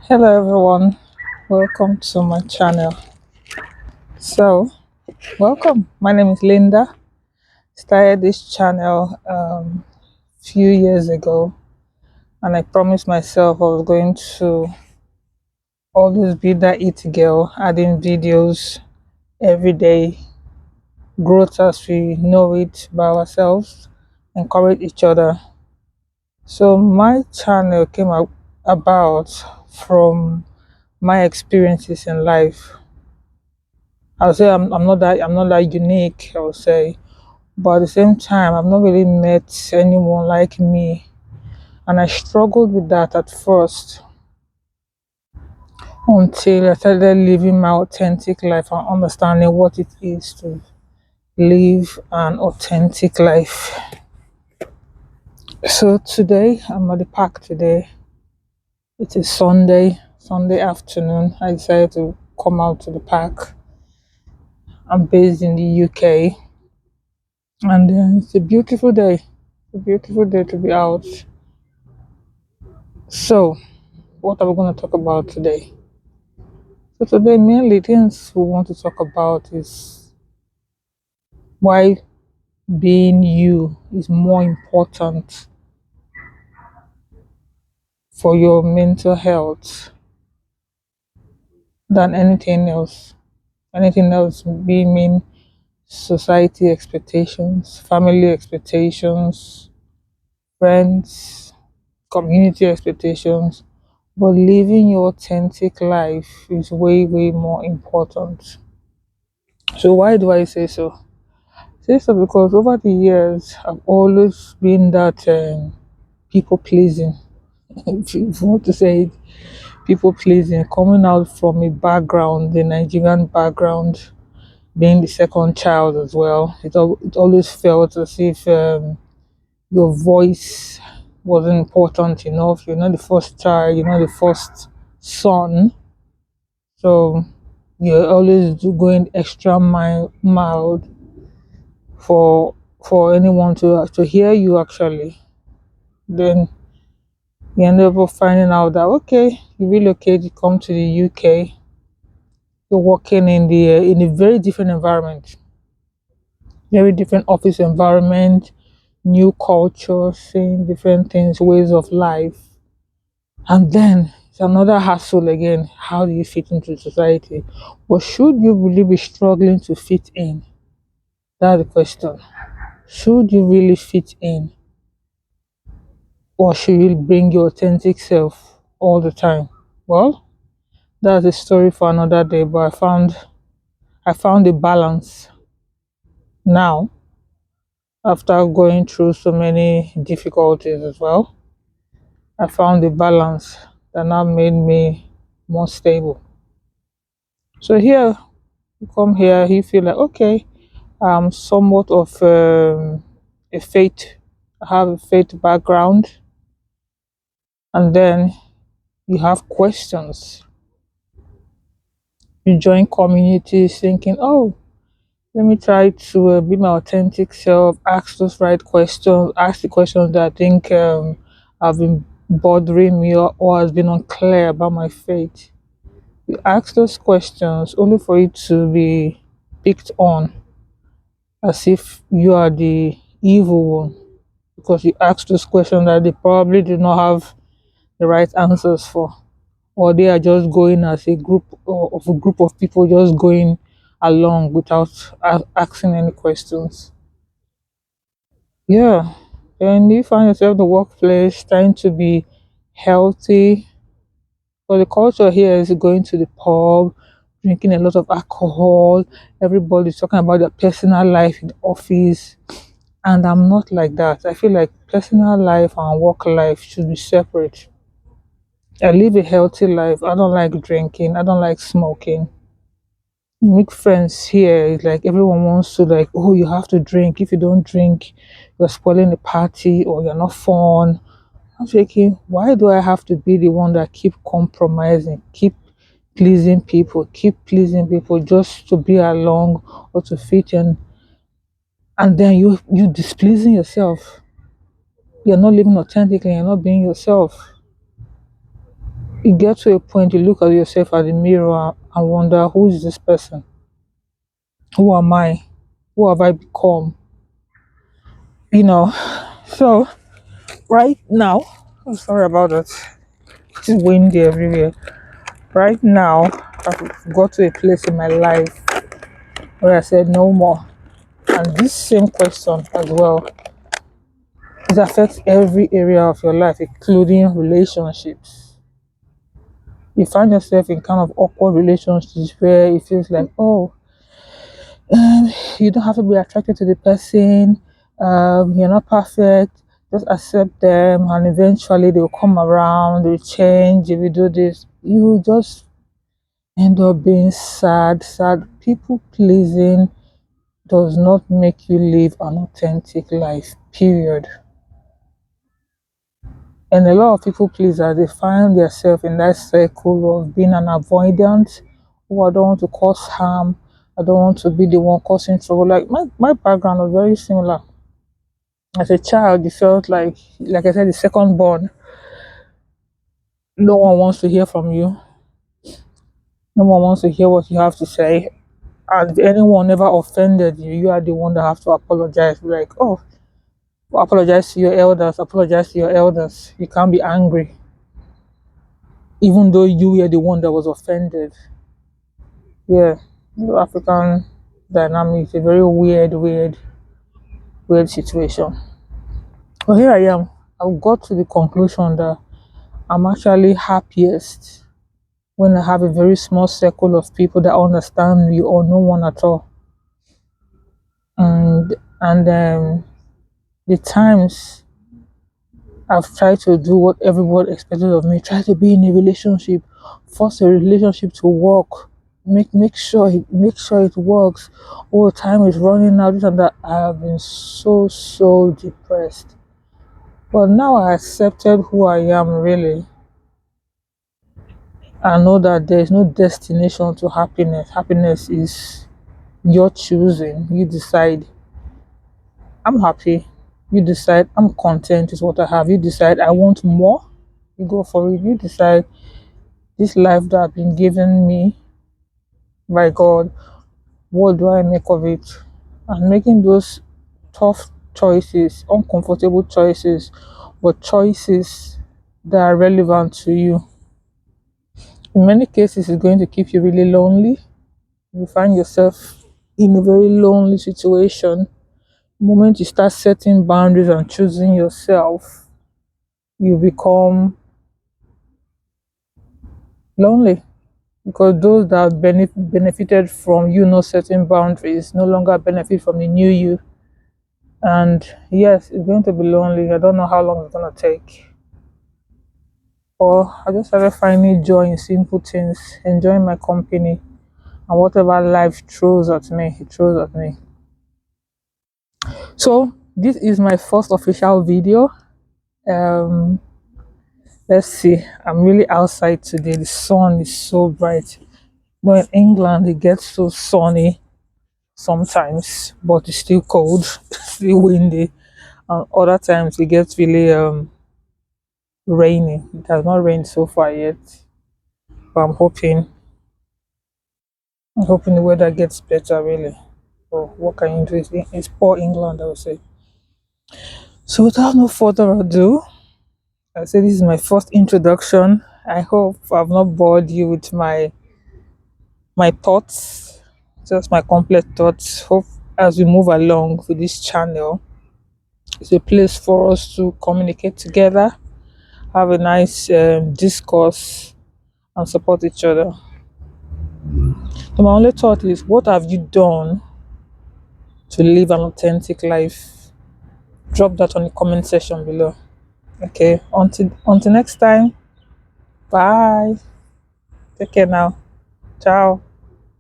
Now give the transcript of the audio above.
Hello everyone, welcome to my channel. So, welcome. My name is Linda. Started this channel few years ago, and I promised myself I was going to always be that it girl, adding videos every day, growth as we know it by ourselves, encourage each other. So my channel came about from my experiences in life. I'll say I'm not that unique, I would say. But at the same time, I've not really met anyone like me. And I struggled with that at first until I started living my authentic life and understanding what it is to live an authentic life. So today I'm at the park today. It is Sunday afternoon. I decided to come out to the park. I'm based in the UK, and it's a beautiful day. It's a beautiful day to be out. So, what are we going to talk about today? So today, mainly things we want to talk about is why being you is more important for your mental health than anything else. Anything else being society expectations, family expectations, friends, community expectations. But living your authentic life is way, way more important. So why do I say so? Say so because over the years I've always been that people pleasing. If you want to say it, people pleasing, coming out from a background, the Nigerian background, being the second child as well. It always felt as if your voice wasn't important enough. You're not the first child. You're not the first son. So you're always going extra mile for anyone to hear you actually. Then you end up finding out that okay, you relocate, you come to the UK, you're working in a very different environment, very different office environment, new culture, seeing different things, ways of life, and then it's another hassle again. How do you fit into society? But should you really be struggling to fit in? That's the question. Should you really fit in? Or should you bring your authentic self all the time? Well, that's a story for another day, but I found a balance now after going through so many difficulties as well. I found a balance that now made me more stable. So here you come here, you feel like okay, I'm somewhat of a faith. I have a faith background, and then you have questions. You join communities thinking, oh, let me try to be my authentic self, ask those right questions, ask the questions that I think have been bothering me or has been unclear about my faith. You ask those questions only for it to be picked on as if you are the evil one because you ask those questions that they probably do not have the right answers for, or they are just going as a group of a group of people just going along without asking any questions. Yeah, and you find yourself in the workplace trying to be healthy. But the culture here is going to the pub, drinking a lot of alcohol. Everybody's talking about their personal life in the office, and I'm not like that. I feel like personal life and work life should be separate. I live a healthy life. I don't like drinking. I don't like smoking. Make friends here is like everyone wants to like, oh, you have to drink. If you don't drink, you're spoiling the party or you're not fun. I'm thinking, why do I have to be the one that keep compromising, keep pleasing people just to be along or to fit in, and then you displeasing yourself. You're not living authentically. You're not being yourself. You get to a point you look at yourself at the mirror and wonder, who is this person? Who am I? Who have I become? You know. So right now, oh, sorry about that. It's windy everywhere. Right now, I've got to a place in my life where I said no more. And this same question as well, it affects every area of your life, including relationships. You find yourself in kind of awkward relationships where it feels like, oh, you don't have to be attracted to the person. You're not perfect. Just accept them, and eventually they'll come around. They'll change. If you do this, you just end up being sad. Sad. People pleasing does not make you live an authentic life. Period. And a lot of people pleasers, they find themselves in that circle of being an avoidant. Oh, I don't want to cause harm. I don't want to be the one causing trouble. Like my background was very similar. As a child, you felt like I said, the second born. No one wants to hear from you. No one wants to hear what you have to say. And if anyone never offended you, you are the one that have to apologize. Like, oh, apologize to your elders. Apologize to your elders. You can't be angry, even though you were the one that was offended. Yeah, the African dynamic is a very weird situation. But here I am. I've got to the conclusion that I'm actually happiest when I have a very small circle of people that understand me or no one at all. And the times I've tried to do what everyone expected of me, try to be in a relationship, force a relationship to work, make sure it works. Oh, time is running out, this and that. I have been so depressed. But now I accepted who I am really. I know that there is no destination to happiness. Happiness is your choosing. You decide, I'm happy. You decide, I'm content is what I have. You decide, I want more. You go for it. You decide, this life that has been given me by God, what do I make of it? And making those tough choices, uncomfortable choices, but choices that are relevant to you. In many cases, it's going to keep you really lonely. You find yourself in a very lonely situation. The moment you start setting boundaries and choosing yourself, you become lonely, because those that benefited from you not setting boundaries no longer benefit from the new you. And yes, it's going to be lonely. I don't know how long it's going to take. Or I just started finding joy in simple things, enjoying my company, and whatever life throws at me, it throws at me. So this is my first official video. Um, let's see. I'm really outside today. The sun is so bright. But in England, it gets so sunny sometimes, but it's still cold, still windy, and other times it gets really rainy. It has not rained so far yet, but I'm hoping the weather gets better really. So what can you do? It's poor England, I would say. So without no further ado, I say this is my first introduction. I hope I've not bored you with my thoughts, just my complex thoughts. Hope as we move along with this channel, it's a place for us to communicate together, have a nice discourse, and support each other. So my only thought is, what have you done to live an authentic life? Drop that on the comment section below. Okay, until next time. Bye. Take care now. Ciao.